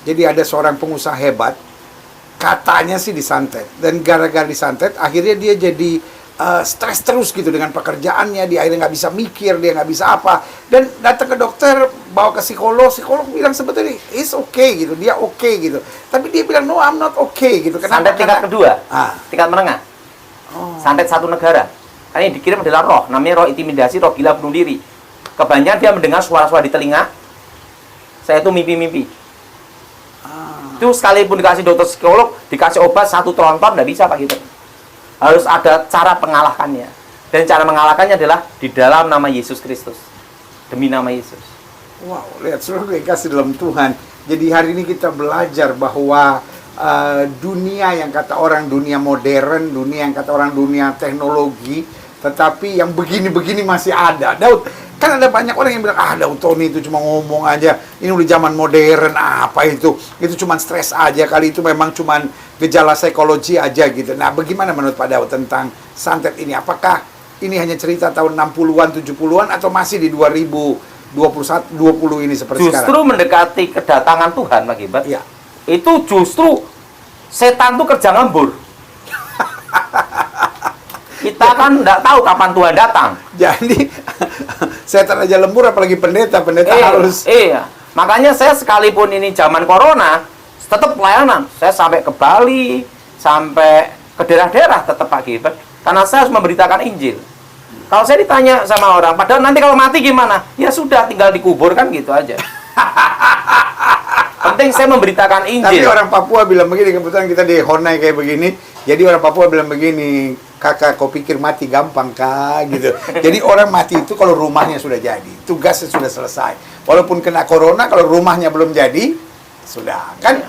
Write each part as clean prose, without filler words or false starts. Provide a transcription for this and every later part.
Jadi ada seorang pengusaha hebat, katanya sih disantet. Dan gara-gara disantet, akhirnya dia jadi stres terus gitu dengan pekerjaannya. Dia akhirnya nggak bisa mikir, dia nggak bisa apa. Dan datang ke dokter, bawa ke psikolog. Psikolog bilang sebetulnya, it's okay gitu, dia okay gitu. Tapi dia bilang, no, I'm not okay gitu. Kenapa? Santet tingkat kedua, tingkat menengah. Santet satu negara. Karena yang dikirim adalah roh, namanya roh intimidasi, roh gila bunuh diri. Kebanyakan dia mendengar suara-suara di telinga. Saya itu mimpi-mimpi. Itu sekalipun dikasih dokter psikolog, dikasih obat satu tronton, nggak bisa Pak gitu. Harus ada cara pengalahkannya. Dan cara mengalahkannya adalah di dalam nama Yesus Kristus. Demi nama Yesus. Wow, lihat seluruh kasih dalam Tuhan. Jadi hari ini kita belajar bahwa dunia yang kata orang dunia modern, dunia yang kata orang dunia teknologi, tetapi yang begini-begini masih ada. Daud, kan ada banyak orang yang bilang, Daud Tony itu cuma ngomong aja, ini udah zaman modern, apa itu cuma stres aja, kali itu memang cuma gejala psikologi aja gitu. Nah, bagaimana menurut Pak Daud tentang santet ini? Apakah ini hanya cerita tahun 60-an, 70-an, atau masih di 2021, 20 ini seperti sekarang? Justru mendekati kedatangan Tuhan, Pak Gilbert. Iya. Itu justru setan tuh kerja ngembur. Kita kan nggak tahu kapan Tuhan datang. Jadi setan aja lembur, apalagi pendeta harus. Iya. Makanya saya sekalipun ini zaman corona, tetap pelayanan. Saya sampai ke Bali, sampai ke daerah-daerah tetap Pak Gilbert. Karena saya harus memberitakan Injil. Kalau saya ditanya sama orang, padahal nanti kalau mati gimana? Ya sudah, tinggal dikubur kan gitu aja. Penting saya memberitakan Injil. Tapi orang Papua bilang begini, kebetulan kita di Honai kayak begini. Jadi orang Papua bilang begini, kakak kau pikir mati gampang kah? Gitu. Jadi orang mati itu kalau rumahnya sudah jadi, tugasnya sudah selesai. Walaupun kena corona, kalau rumahnya belum jadi, sudah. Kan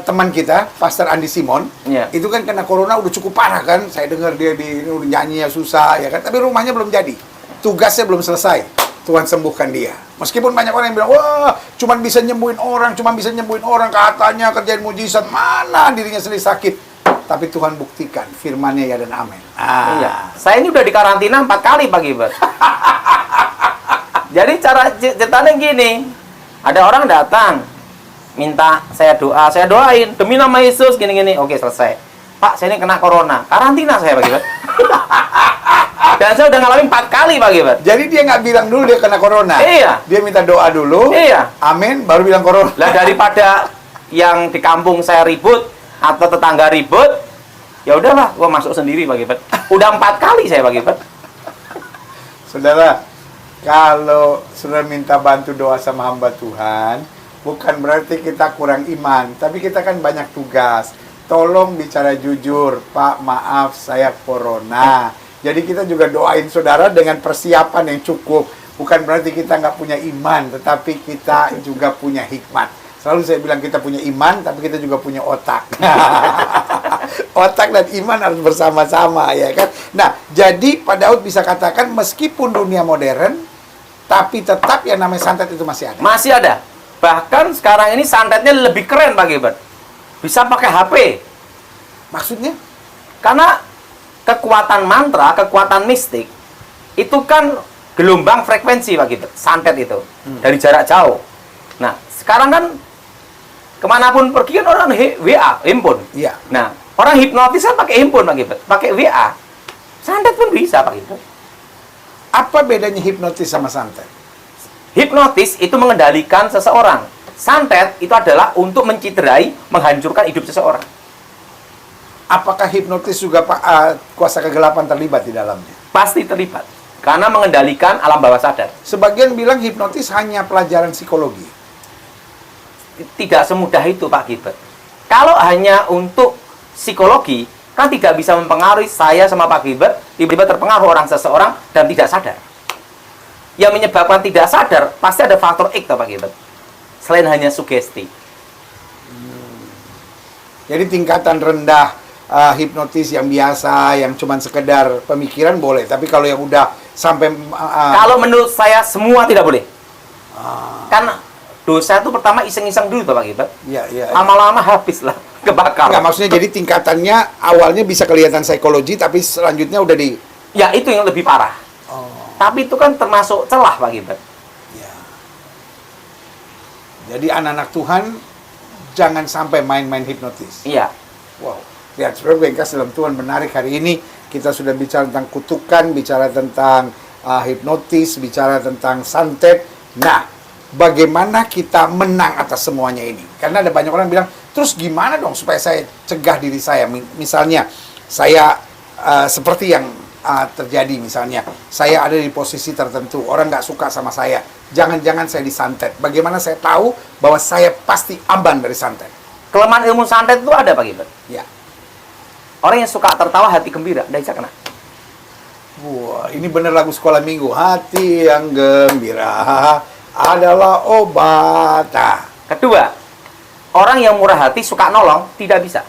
teman kita, Pastor Andi Simon, itu kan kena corona udah cukup parah kan. Saya dengar dia udah nyanyinya susah, ya kan. Tapi rumahnya belum jadi, tugasnya belum selesai. Tuhan sembuhkan dia. Meskipun banyak orang yang bilang, wah, cuman bisa nyembuhin orang, katanya kerjain mujizat, mana dirinya sendiri sakit. Tapi Tuhan buktikan, firman-Nya ya dan amin. Iya. Saya ini udah dikarantina 4 kali Pak Gilbert. Jadi cara ceritanya gini, ada orang datang, minta saya doa, saya doain, demi nama Yesus, gini-gini. Oke, selesai. Pak, saya ini kena corona, karantina saya Pak Gilbert. Dan saya udah ngalamin 4 kali Pak Gilbert. Jadi dia nggak bilang dulu dia kena corona. Iya. Dia minta doa dulu. Iya. Amin, baru bilang corona. Lah daripada yang di kampung saya ribut atau tetangga ribut, ya udahlah, gua masuk sendiri Pak Gilbert. Udah 4 kali saya Pak Gilbert. Saudara, kalau saudara minta bantu doa sama hamba Tuhan, bukan berarti kita kurang iman, tapi kita kan banyak tugas. Tolong bicara jujur, Pak, maaf saya corona. Jadi kita juga doain saudara dengan persiapan yang cukup. Bukan berarti kita nggak punya iman, tetapi kita juga punya hikmat. Selalu saya bilang kita punya iman, tapi kita juga punya otak. Otak dan iman harus bersama-sama, ya kan? Nah, jadi Pak Daud bisa katakan meskipun dunia modern, tapi tetap yang namanya santet itu masih ada. Masih ada. Bahkan sekarang ini santetnya lebih keren Pak Gilbert. Bisa pakai HP. Maksudnya? Karena kekuatan mantra, kekuatan mistik, itu kan gelombang frekuensi Pak Gilbert, santet itu, dari jarak jauh. Nah, sekarang kan kemanapun pergi kan orang WA, handphone. Iya. Nah, orang hipnotis kan pakai handphone Pak Gilbert, pakai WA. Santet pun bisa Pak Gilbert. Apa bedanya hipnotis sama santet? Hipnotis itu mengendalikan seseorang. Santet itu adalah untuk menciderai, menghancurkan hidup seseorang. Apakah hipnotis juga kuasa kegelapan terlibat di dalamnya? Pasti terlibat. Karena mengendalikan alam bawah sadar. Sebagian bilang hipnotis hanya pelajaran psikologi. Tidak semudah itu Pak Gilbert. Kalau hanya untuk psikologi, kan tidak bisa mempengaruhi saya sama Pak Gilbert, tiba-tiba terpengaruh seseorang dan tidak sadar. Yang menyebabkan tidak sadar, pasti ada faktor X Pak Gilbert. Selain hanya sugesti. Jadi tingkatan rendah hipnotis yang biasa, yang cuman sekedar pemikiran boleh. Tapi kalau yang udah sampai... Kalau menurut saya semua tidak boleh. Kan dosa itu pertama iseng-iseng dulu Pak Gilbert. Iya. Lama-lama habis lah, kebakar. Enggak, maksudnya jadi tingkatannya awalnya bisa kelihatan psikologi, tapi selanjutnya udah di... Ya, itu yang lebih parah. Tapi itu kan termasuk celah Pak Gilbert. Ya. Jadi anak-anak Tuhan jangan sampai main-main hipnotis. Iya. Wow. Lihat, saudara yang kasih dalam Tuhan, menarik hari ini kita sudah bicara tentang kutukan, bicara tentang hipnotis, bicara tentang santet. Nah, bagaimana kita menang atas semuanya ini? Karena ada banyak orang bilang, terus gimana dong supaya saya cegah diri saya? Misalnya, saya seperti yang terjadi misalnya, saya ada di posisi tertentu, orang nggak suka sama saya, jangan-jangan saya disantet. Bagaimana saya tahu bahwa saya pasti aman dari santet? Kelemahan ilmu santet itu ada Pak Gilbert. Ya. Orang yang suka tertawa hati gembira, tidak bisa kena. Wah, ini bener lagu sekolah minggu. Hati yang gembira adalah obat. Kedua, orang yang murah hati suka nolong tidak bisa.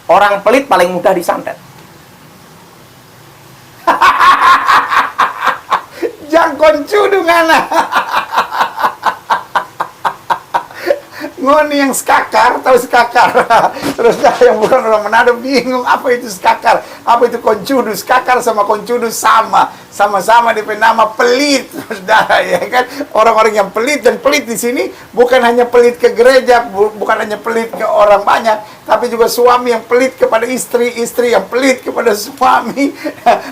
Orang pelit paling mudah disantet. Jangkon cudung anak. Ngoni yang skakar, tahu skakar? Terus yang bukan orang Manado bingung apa itu skakar, apa itu koncudu. Skakar sama koncudu sama-sama DP nama pelit, saudara, ya kan? Orang-orang yang pelit, dan pelit di sini bukan hanya pelit ke gereja, bukan hanya pelit ke orang banyak, tapi juga suami yang pelit kepada istri, istri yang pelit kepada suami,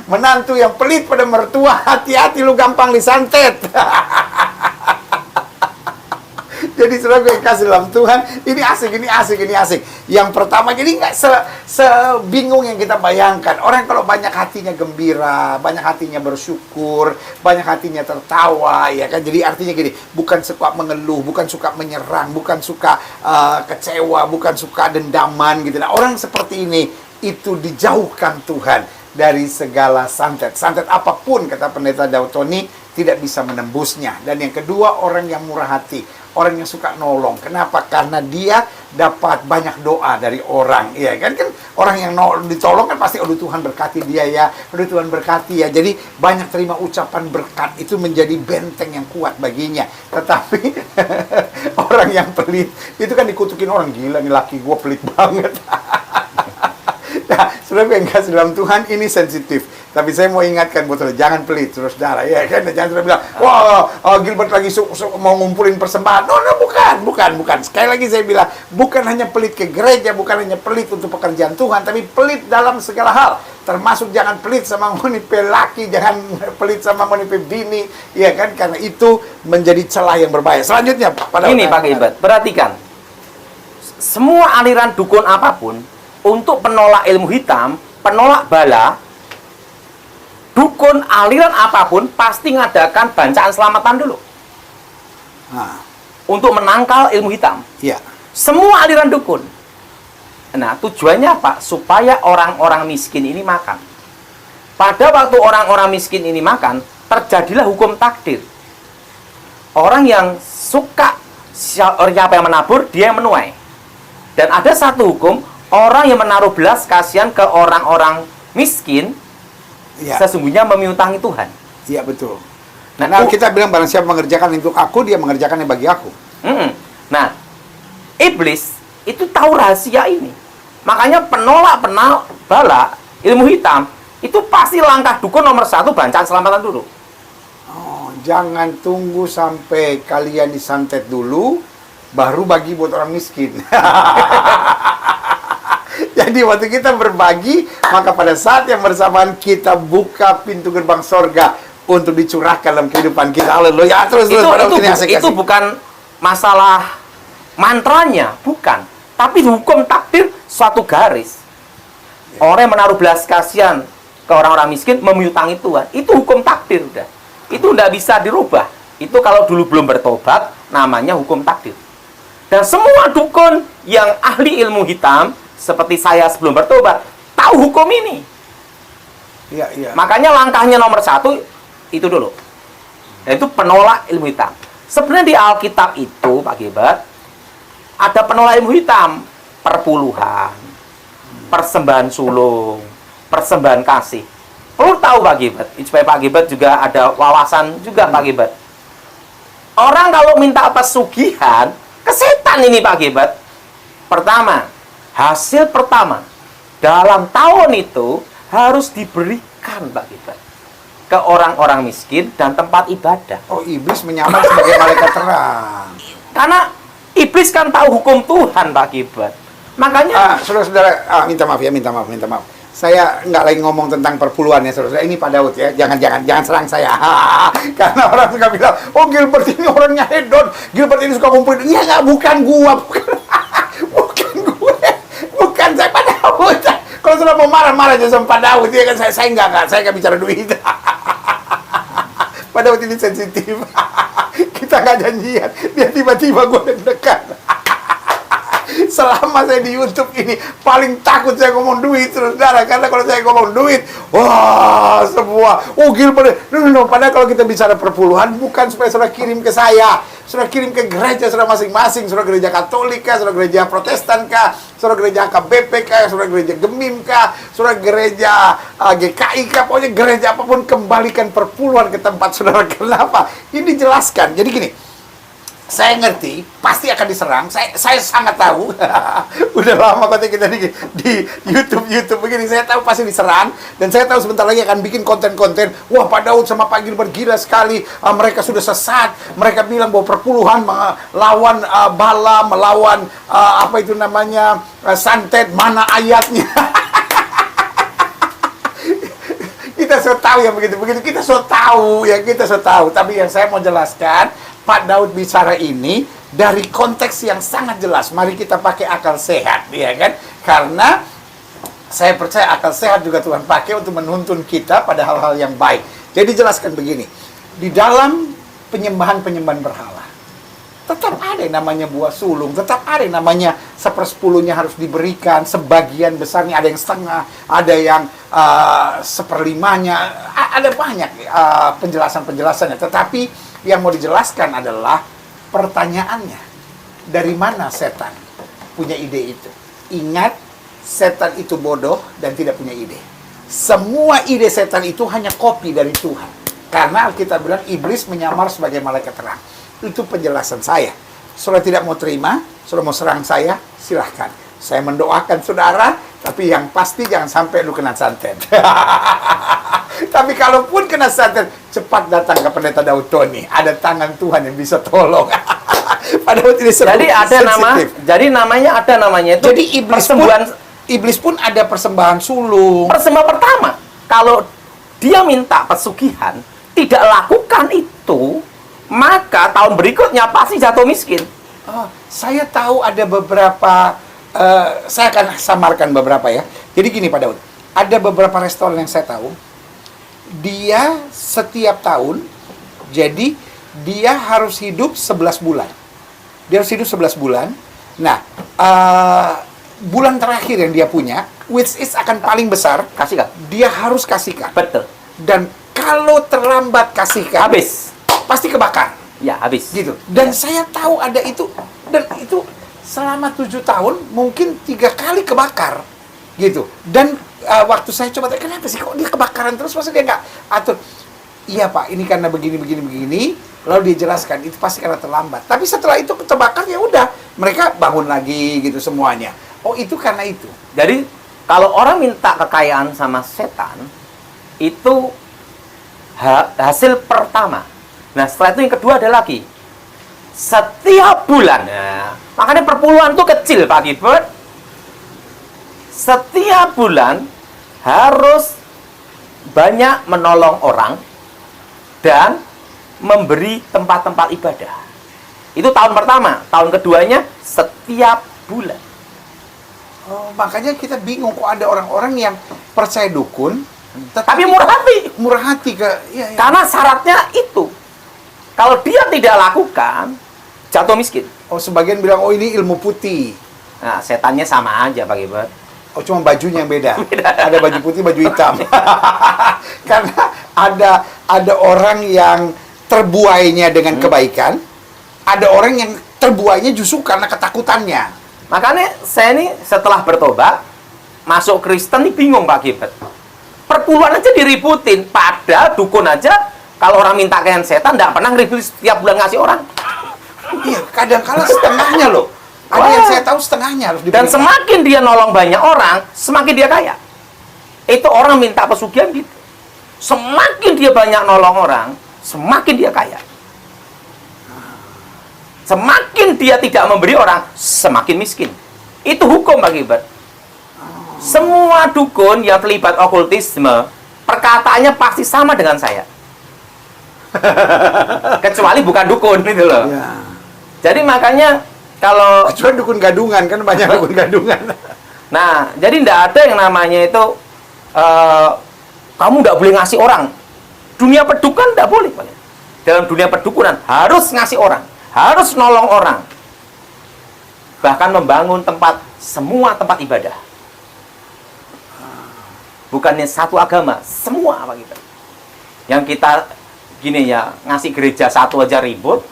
menantu yang pelit pada mertua. Hati-hati, lu gampang disantet. Jadi saudara yang kasih dalam Tuhan, ini asik, ini asik, ini asik. Yang pertama, jadi nggak sebingung yang kita bayangkan. Orang kalau banyak hatinya gembira, banyak hatinya bersyukur, banyak hatinya tertawa, ya kan? Jadi artinya gini, bukan suka mengeluh, bukan suka menyerang, bukan suka kecewa, bukan suka dendaman gitu. Nah, orang seperti ini itu dijauhkan Tuhan dari segala santet. Santet apapun, kata Pendeta Daud Tony, tidak bisa menembusnya. Dan yang kedua, orang yang murah hati, orang yang suka nolong. Kenapa? Karena dia dapat banyak doa dari orang, ya kan? Kan orang yang ditolong kan pasti, aduh Tuhan berkati dia ya, aduh Tuhan berkati ya. Jadi banyak terima ucapan berkat, itu menjadi benteng yang kuat baginya. Tetapi orang yang pelit itu kan dikutukin orang, gila nih laki gua pelit banget. Nah, saudara yang kasih dalam Tuhan, ini sensitif. Tapi saya mau ingatkan buat saudara, jangan pelit, saudara, ya kan? Jangan saudara bilang, wah, Gilbert lagi mau ngumpulin persembahan. No, bukan. Sekali lagi saya bilang, bukan hanya pelit ke gereja, bukan hanya pelit untuk pekerjaan Tuhan, tapi pelit dalam segala hal. Termasuk jangan pelit sama ngonipe laki, jangan pelit sama ngonipe bini, ya kan? Karena itu menjadi celah yang berbahaya. Selanjutnya, ini Pak Gilbert, perhatikan. Semua aliran dukun apapun, untuk penolak ilmu hitam, penolak bala, dukun aliran apapun pasti ngadakan bacaan selamatan dulu. Nah, untuk menangkal ilmu hitam. iya. Semua aliran dukun. Nah, tujuannya apa? Supaya orang-orang miskin ini makan. Pada waktu orang-orang miskin ini makan, terjadilah hukum takdir. Orang yang suka, siapa yang menabur, dia yang menuai. Dan ada satu hukum, orang yang menaruh belas kasihan ke orang-orang miskin, Ya. sesungguhnya memiutangi Tuhan. Iya, betul. Nah, kita bilang barang siapa mengerjakan untuk aku, dia mengerjakannya bagi aku. Nah, iblis itu tahu rahasia ini. Makanya penolak bala, ilmu hitam, itu pasti langkah dukun nomor 1, bacaan selamatan dulu. Oh, jangan tunggu sampai kalian disantet dulu, baru bagi buat orang miskin. Jadi waktu kita berbagi, maka pada saat yang bersamaan kita buka pintu gerbang sorga untuk dicurahkan dalam kehidupan kita. Haleluya. Terus itu bukan masalah mantranya, bukan. Tapi hukum takdir suatu garis. Orang yang menaruh belas kasihan ke orang-orang miskin, memiutangi Tuhan. Itu hukum takdir udah. Itu tidak bisa dirubah. Itu kalau dulu belum bertobat, namanya hukum takdir. Dan semua dukun yang ahli ilmu hitam, seperti saya sebelum bertobat, tahu hukum ini. Iya. Makanya langkahnya nomor 1 itu dulu, yaitu penolak ilmu hitam. Sebenarnya di Alkitab itu, Pak Gilbert, ada penolak ilmu hitam, perpuluhan, persembahan sulung, persembahan kasih. Perlu tahu Pak Gilbert, supaya Pak Gilbert juga ada wawasan juga Pak Gilbert. Orang kalau minta pesugihan, kesetan ini Pak Gilbert. Pertama, hasil pertama dalam tahun itu harus diberikan Pak Gilbert. ke orang-orang miskin dan tempat ibadah. Oh, iblis menyamar sebagai malaikat terang. Karena iblis kan tahu hukum Tuhan, Pak Gilbert. Makanya Saudara-saudara, minta maaf. Saya nggak lagi ngomong tentang perpuluhan ya, saudara. Ini Pak Daud ya. Jangan serang saya. Karena orang suka bilang, oh Gilbert ini orangnya hedon. Gilbert ini suka ngumpulin. Iya nggak, bukan gua. Bukan gue. Bukan saya, Pak Daud. Kalau sudah mau marah-marah aja sama Pak Daud, ya kan saya nggak bicara duit. Pak Daud ini sensitif. Kita nggak janjian. Dia tiba-tiba gue deg-degan. Selama saya di YouTube ini paling takut saya ngomong duit, saudara, karena kalau saya ngomong duit, wah semua, Gilbert, no. Padahal kalau kita bicara perpuluhan bukan supaya saudara kirim ke saya, saudara kirim ke gereja saudara masing-masing, saudara gereja Katolik kah, saudara gereja Protestan kah, saudara gereja KBP kah, saudara gereja Gemim kah, saudara gereja GKI kah, pokoknya gereja apapun, kembalikan perpuluhan ke tempat saudara. Kenapa? Ini jelaskan. Jadi gini. Saya ngerti, pasti akan diserang. Saya sangat tahu. Udah lama kata kita di YouTube begini. Saya tahu pasti diserang. Dan saya tahu sebentar lagi akan bikin konten-konten. Wah, Pak Daud sama Pak Gilbert gila sekali. Mereka sudah sesat. Mereka bilang bahwa perpuluhan melawan bala, melawan apa itu namanya, santet. Mana ayatnya? Kita so tahu ya begitu. Kita so tahu ya, kita so tahu. Tapi yang saya mau jelaskan, Pak Daud bicara ini dari konteks yang sangat jelas. Mari kita pakai akal sehat, ya kan? Karena saya percaya akal sehat juga Tuhan pakai untuk menuntun kita pada hal-hal yang baik. Jadi jelaskan begini, di dalam penyembahan berhala, tetap ada yang namanya buah sulung, tetap ada yang namanya 1/10-nya harus diberikan, sebagian besarnya, ada yang setengah, ada yang 1/5-nya, ada banyak penjelasannya. Tetapi yang mau dijelaskan adalah pertanyaannya, dari mana setan punya ide itu? Ingat, setan itu bodoh dan tidak punya ide. Semua ide setan itu hanya kopi dari Tuhan. Karena Alkitab bilang iblis menyamar sebagai malaikat terang. Itu penjelasan saya. Saudara tidak mau terima, saudara mau serang saya, silahkan. Saya mendoakan saudara, tapi yang pasti jangan sampai lu kena santet. Tapi kalaupun kena santet, cepat datang ke Pendeta Daud Tony. Ada tangan Tuhan yang bisa tolong. Padahal ini jadi namanya itu. Jadi iblis pun ada persembahan sulung. Persembahan pertama, kalau dia minta pesugihan, tidak lakukan itu, maka tahun berikutnya pasti jatuh miskin. Saya tahu ada beberapa, saya akan samarkan beberapa ya. Jadi gini Pak Daud, ada beberapa restoran yang saya tahu, dia setiap tahun, jadi dia harus hidup 11 bulan. Dia harus hidup 11 bulan. Nah, bulan terakhir yang dia punya, which is akan paling besar, kasihkan. Dia harus kasihkan. Betul. Dan kalau terlambat kasihkan, habis. Pasti kebakar. Ya, habis. Gitu. Dan saya tahu ada itu, dan itu selama 7 tahun mungkin 3 kali kebakar. Gitu. Dan waktu saya coba tanya, kenapa sih kok dia kebakaran terus, masa dia nggak atur? Iya Pak, ini karena begini. Lalu dia jelaskan, itu pasti karena terlambat. Tapi setelah itu terbakar, ya udah, mereka bangun lagi gitu semuanya. Oh, itu karena itu. Jadi kalau orang minta kekayaan sama setan, itu hasil pertama. Nah, setelah itu yang kedua ada lagi. Setiap bulan. Nah, makanya perpuluhan itu kecil, Pak Gilbert. Setiap bulan harus banyak menolong orang dan memberi tempat-tempat ibadah. Itu tahun pertama. Tahun keduanya setiap bulan. Oh, makanya kita bingung kok ada orang-orang yang percaya dukun, tapi murah hati iya. Karena syaratnya itu. Kalau dia tidak lakukan, jatuh miskin. Oh, sebagian bilang, oh ini ilmu putih. Nah, setannya sama aja, Pak Gilbert. Oh, cuma bajunya yang beda. Ada baju putih, baju hitam. Karena ada orang yang terbuainya dengan kebaikan, ada orang yang terbuainya justru karena ketakutannya. Makanya saya ini setelah bertobat, masuk Kristen ini bingung, Pak Gilbert. Perpuluhan aja diributin, padahal dukun aja kalau orang minta kekayaan setan tidak pernah ngeribut setiap bulan ngasih orang. Iya, kadang-kala setengahnya loh. Ada yang saya tahu setengahnya harus diberikan. Dan semakin dia nolong banyak orang, semakin dia kaya. Itu orang minta pesugihan gitu. Semakin dia banyak nolong orang, semakin dia kaya. Semakin dia tidak memberi orang, semakin miskin. Itu hukum Pak Gilbert. Semua dukun yang terlibat okultisme, perkataannya pasti sama dengan saya. Kecuali bukan dukun itu loh. Ya. Jadi makanya kalau Kecuali dukun gadungan, kan banyak dukun gadungan. nah, jadi tidak ada yang namanya itu kamu tidak boleh ngasih orang. Dunia pedukunan tidak boleh. Dalam dunia pedukunan harus ngasih orang, harus nolong orang. Bahkan membangun semua tempat ibadah. Bukannya satu agama, semua apa gitu. Yang kita gini ya, ngasih gereja satu aja ribut.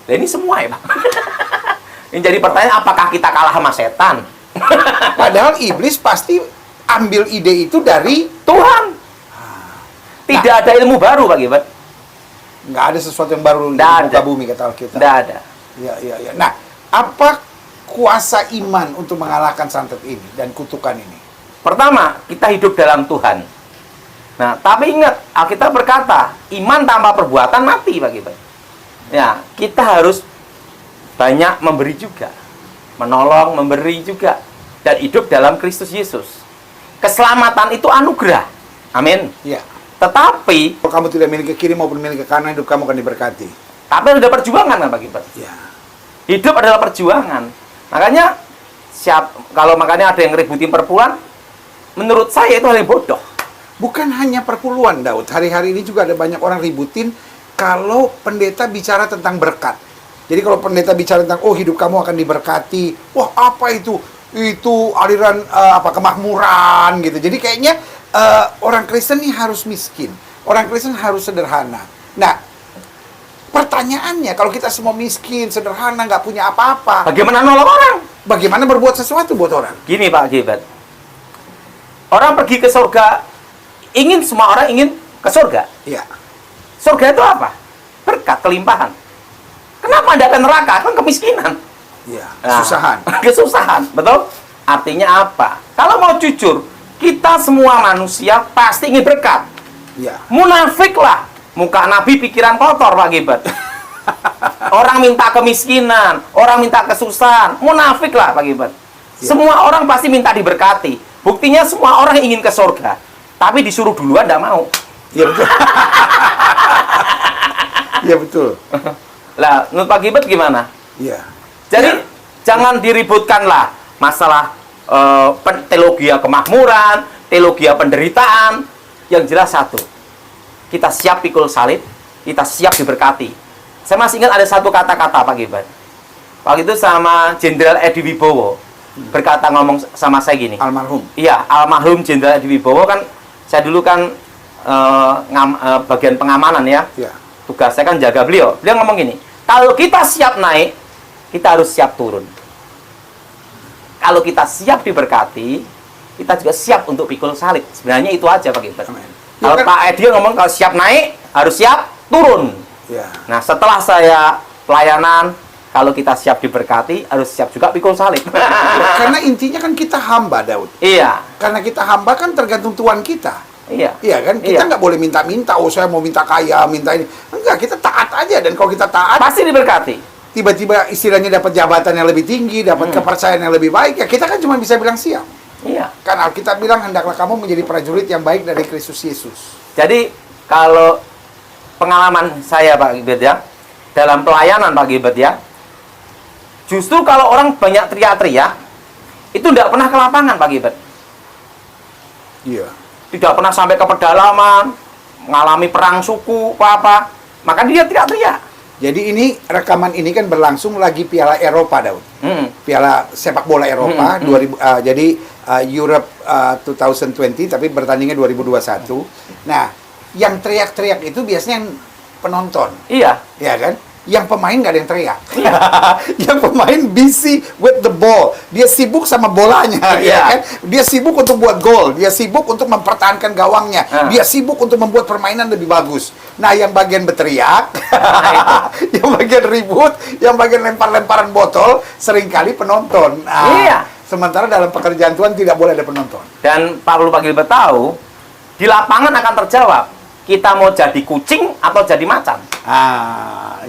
Nah, ini semua ya, Pak. Ini jadi pertanyaan, apakah kita kalah sama setan? Padahal iblis pasti ambil ide itu dari Tuhan. Tidak ada ilmu baru, Pak Gilbert. nggak ada sesuatu yang baru di Nggak muka ada. bumi, kata Alkitab. Tidak ada. Ya. Nah, apa kuasa iman untuk mengalahkan santet ini dan kutukan ini? Pertama, kita hidup dalam Tuhan. Nah, tapi ingat, Alkitab berkata, iman tanpa perbuatan mati, Pak Gilbert. Ya, kita harus banyak memberi juga. Menolong, memberi juga. Dan hidup dalam Kristus Yesus. Keselamatan itu anugerah. Amin. Ya. Tetapi, Kalau kamu tidak milih ke kiri maupun milih ke kanan, hidup kamu akan diberkati. tapi ada perjuangan kan, Pak Gilbert? Ya. Hidup adalah perjuangan. Makanya, kalau makanya ada yang ributin perpuluhan, menurut saya itu hal yang bodoh. Bukan hanya perpuluhan, Daud. Hari-hari ini juga ada banyak orang ributin kalau pendeta bicara tentang berkat. Jadi kalau pendeta bicara tentang, oh hidup kamu akan diberkati. Wah, apa itu? Itu aliran kemakmuran gitu. Jadi kayaknya orang Kristen nih harus miskin. Orang Kristen harus sederhana. Nah, pertanyaannya, kalau kita semua miskin, sederhana, nggak punya apa-apa, Bagaimana nolong orang? bagaimana berbuat sesuatu buat orang? Gini Pak Gilbert, orang pergi ke surga, semua orang ingin ke surga. Iya. Surga itu apa? Berkat, kelimpahan. Kenapa Anda ke neraka? Kan kemiskinan. Iya. Nah, Kesusahan. Kesusahan, betul? Artinya apa? Kalau mau jujur, kita semua manusia pasti ingin berkat. Iya. Munafik lah. Muka Nabi pikiran kotor, Pak Gilbert. Orang minta kemiskinan, orang minta kesusahan. Munafik lah, Pak Gilbert. Ya. Semua orang pasti minta diberkati. Buktinya semua orang ingin ke surga. Tapi disuruh duluan, tidak mau. Iya betul. Iya betul. Lah, menurut Pak Gilbert gimana? Iya. Jadi, Ya. jangan diributkanlah masalah teologi kemakmuran, teologi penderitaan. Yang jelas satu, kita siap pikul salib, kita siap diberkati. Saya masih ingat ada satu kata-kata Pak Gilbert. Waktu itu sama Jenderal Edi Wibowo berkata, ngomong sama saya gini. Almarhum. Iya, almarhum Jenderal Edi Wibowo kan, saya dulu kan bagian pengamanan ya. Iya. Tugas saya kan jaga beliau. Beliau ngomong gini, kalau kita siap naik, kita harus siap turun. Kalau kita siap diberkati, kita juga siap untuk pikul salib. Sebenarnya itu aja Pak Gilbert. Amin. Kalau Ya kan? Pak Edi ngomong kalau siap naik, harus siap turun. Iya. Nah, setelah saya pelayanan, kalau kita siap diberkati, harus siap juga pikul salib. Karena intinya kan kita hamba, Daud. Iya, Karena kita hamba kan tergantung Tuhan kita. iya. Iya kan? Kita Iya. nggak boleh minta-minta, oh saya mau minta kaya, minta ini. Enggak, kita taat aja. Dan kalau kita taat, Pasti diberkati. tiba-tiba istilahnya dapat jabatan yang lebih tinggi, dapat kepercayaan yang lebih baik, ya kita kan cuma bisa bilang siap. Iya. Kan Alkitab bilang, hendaklah kamu menjadi prajurit yang baik dari Kristus Yesus. Jadi, kalau pengalaman saya Pak Gilbert ya, dalam pelayanan Pak Gilbert ya, justru kalau orang banyak teriak-teriak, itu tidak pernah ke lapangan Pak Gilbert. Iya. Tidak pernah sampai ke pedalaman, mengalami perang suku, apa-apa. Maka dia teriak-teriak. Jadi ini, rekaman ini kan berlangsung lagi Piala Eropa, Daud. Piala sepak bola Eropa 2000 jadi Europe 2020 tapi bertandingnya 2021. Nah, yang teriak-teriak itu biasanya yang penonton, Iya. ya kan? Yang pemain nggak ada yang teriak. Yang pemain busy with the ball. Dia sibuk sama bolanya, Iya. ya kan? Dia sibuk untuk buat gol, dia sibuk untuk mempertahankan gawangnya, dia sibuk untuk membuat permainan lebih bagus. Nah, yang bagian berteriak, yang bagian ribut, yang bagian lempar-lemparan botol, seringkali penonton. Nah, Iya. Sementara dalam pekerjaan Tuhan tidak boleh ada penonton. Dan Pak Gilbert tahu, di lapangan akan terjawab. kita mau jadi kucing atau jadi macan.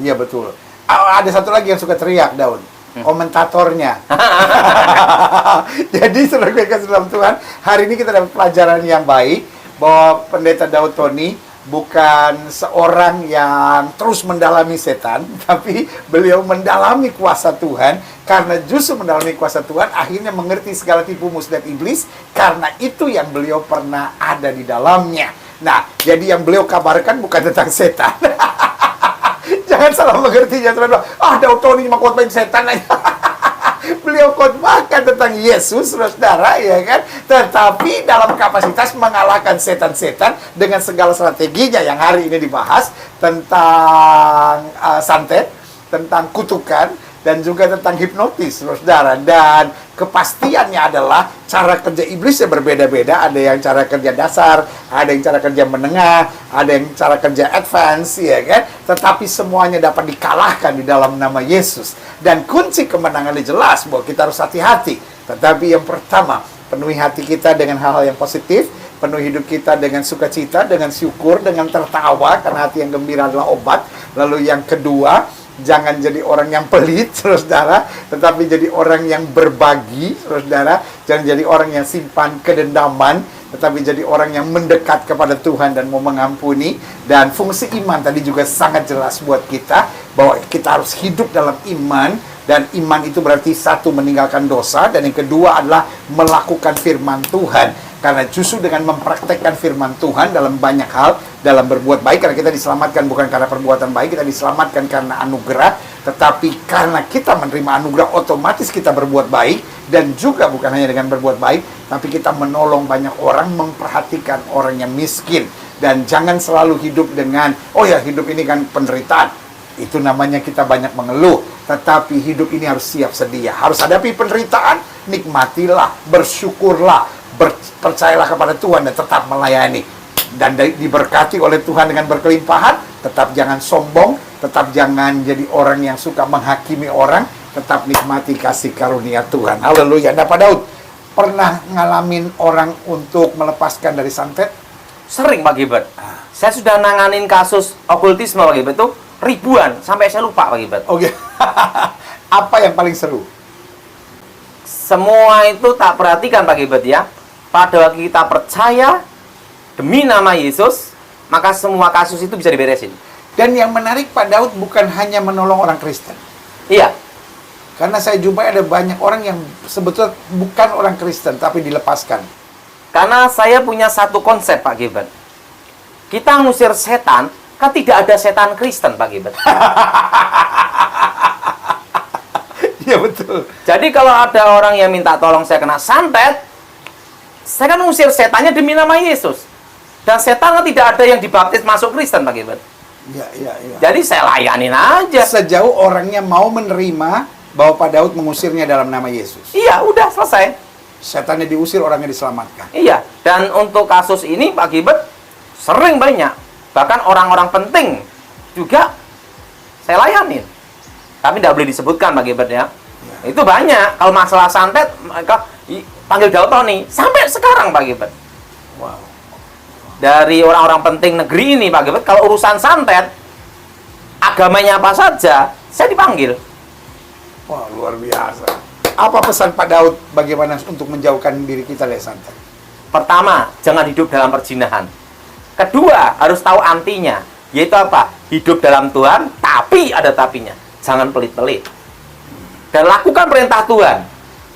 Iya betul. Ada satu lagi yang suka teriak, Daun. Komentatornya. Jadi saudara kasih dalam Tuhan, hari ini kita dapat pelajaran yang baik bahwa Pendeta Daud Tony bukan seorang yang terus mendalami setan, tapi beliau mendalami kuasa Tuhan. Karena justru mendalami kuasa Tuhan, akhirnya mengerti segala tipu muslihat iblis. Karena itu yang beliau pernah ada di dalamnya. Nah, jadi yang beliau kabarkan bukan tentang setan. Jangan salah mengerti, jangan salah bilang, Daud Tony cuma khotbahin setan aja. Beliau khotbahkan tentang Yesus, saudara, ya kan? Tetapi dalam kapasitas mengalahkan setan-setan dengan segala strateginya yang hari ini dibahas tentang santet, tentang kutukan, dan juga tentang hipnotis, saudara. Dan kepastiannya adalah cara kerja iblisnya berbeda-beda. Ada yang cara kerja dasar, ada yang cara kerja menengah, ada yang cara kerja advance, ya kan? Tetapi semuanya dapat dikalahkan di dalam nama Yesus. Dan kunci kemenangannya jelas bahwa kita harus hati-hati. Tetapi yang pertama, penuhi hati kita dengan hal-hal yang positif, penuhi hidup kita dengan sukacita, dengan syukur, dengan tertawa, karena hati yang gembira adalah obat. Lalu yang kedua, jangan jadi orang yang pelit, saudara, tetapi jadi orang yang berbagi, saudara. Jangan jadi orang yang simpan kedendaman, tetapi jadi orang yang mendekat kepada Tuhan dan mau mengampuni. Dan fungsi iman tadi juga sangat jelas buat kita, bahwa kita harus hidup dalam iman. Dan iman itu berarti satu, meninggalkan dosa, dan yang kedua adalah melakukan firman Tuhan. Karena justru dengan mempraktekkan firman Tuhan dalam banyak hal, dalam berbuat baik, karena kita diselamatkan bukan karena perbuatan baik, kita diselamatkan karena anugerah, tetapi karena kita menerima anugerah, otomatis kita berbuat baik, dan juga bukan hanya dengan berbuat baik, tapi kita menolong banyak orang, memperhatikan orang yang miskin. Dan jangan selalu hidup dengan, hidup ini kan penderitaan, itu namanya kita banyak mengeluh. Tetapi hidup ini harus siap sedia, harus hadapi penderitaan, nikmatilah, bersyukurlah, percayalah kepada Tuhan dan tetap melayani. Dan diberkati oleh Tuhan dengan berkelimpahan. Tetap jangan sombong, tetap jangan jadi orang yang suka menghakimi orang, tetap nikmati kasih karunia Tuhan. Haleluya. Nah, Pak Daud, pernah ngalamin orang untuk melepaskan dari santet? Sering, Pak Gilbert. Saya sudah nanganin kasus okultisme, Pak Gilbert, itu ribuan, sampai saya lupa, Pak Gilbert. Oke. Apa yang paling seru? Semua itu tak perhatikan, Pak Gilbert, ya. Pada waktu kita percaya demi nama Yesus, maka semua kasus itu bisa diberesin. Dan yang menarik, Pak Daud, bukan hanya menolong orang Kristen. Iya. Karena saya jumpai ada banyak orang yang sebetulnya bukan orang Kristen, tapi dilepaskan. Karena saya punya satu konsep, Pak Gilbert. Kita ngusir setan, kan tidak ada setan Kristen, Pak Gilbert. Iya, betul. Jadi kalau ada orang yang minta tolong saya kena santet, saya kan ngusir setannya demi nama Yesus. Dan setan kan tidak ada yang dibaptis masuk Kristen, Pak Gilbert. Iya. Jadi saya layanin aja. Sejauh orangnya mau menerima bahwa Pak Daud mengusirnya dalam nama Yesus. Iya, udah selesai. Setannya diusir, orangnya diselamatkan. Iya, dan untuk kasus ini, Pak Gilbert, sering banyak. Bahkan orang-orang penting juga saya layanin. Tapi tidak boleh disebutkan, Pak Gilbert, ya. Itu banyak. Kalau masalah santet, mereka panggil Daud Tony. Sampai sekarang, Pak Gilbert. Wow. Dari orang-orang penting negeri ini, Pak Gilbert, kalau urusan santet, agamanya apa saja, saya dipanggil. Wah, luar biasa. Apa pesan Pak Daud bagaimana untuk menjauhkan diri kita dari santet? Pertama, jangan hidup dalam perzinahan. Kedua, harus tahu antinya. Yaitu apa? Hidup dalam Tuhan, tapi ada tapinya. Jangan pelit-pelit. Dan lakukan perintah Tuhan.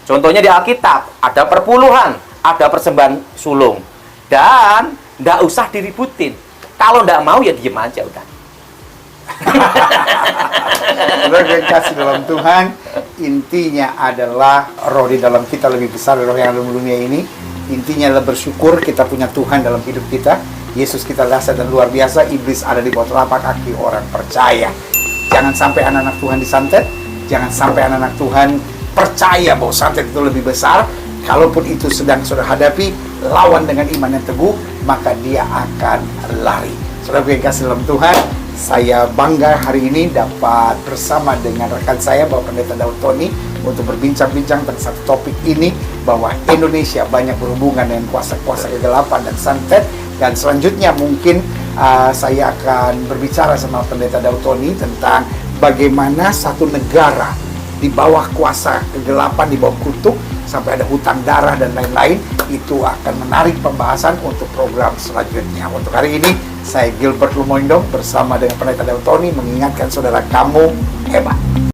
Contohnya di Alkitab, ada perpuluhan, ada persembahan sulung. Dan nggak usah diributin. Kalau nggak mau, ya diem aja udah. Saudara kasih dalam Tuhan, intinya adalah roh di dalam kita lebih besar dari roh yang ada di dunia ini. Intinya adalah bersyukur kita punya Tuhan dalam hidup kita. Yesus kita dahsyat dan luar biasa. Iblis ada di bawah telapak kaki orang percaya. Jangan sampai anak-anak Tuhan disantet. Jangan sampai anak-anak Tuhan percaya bahwa santet itu lebih besar. Kalaupun itu sedang saudara hadapi, lawan dengan iman yang teguh, maka dia akan lari. Saudara yang kasih dalam Tuhan, saya bangga hari ini dapat bersama dengan rekan saya, Bapak Pendeta Daud Tony, untuk berbincang-bincang tentang satu topik ini, bahwa Indonesia banyak berhubungan dengan kuasa-kuasa kegelapan dan santet. Dan selanjutnya mungkin saya akan berbicara sama Pendeta Daud Tony tentang bagaimana satu negara di bawah kuasa kegelapan, di bawah kutuk, sampai ada hutang darah dan lain-lain. Itu akan menarik pembahasan untuk program selanjutnya. Untuk hari ini, saya Gilbert Lumoindo bersama dengan Pendeta Daud Tony mengingatkan saudara, kamu hebat.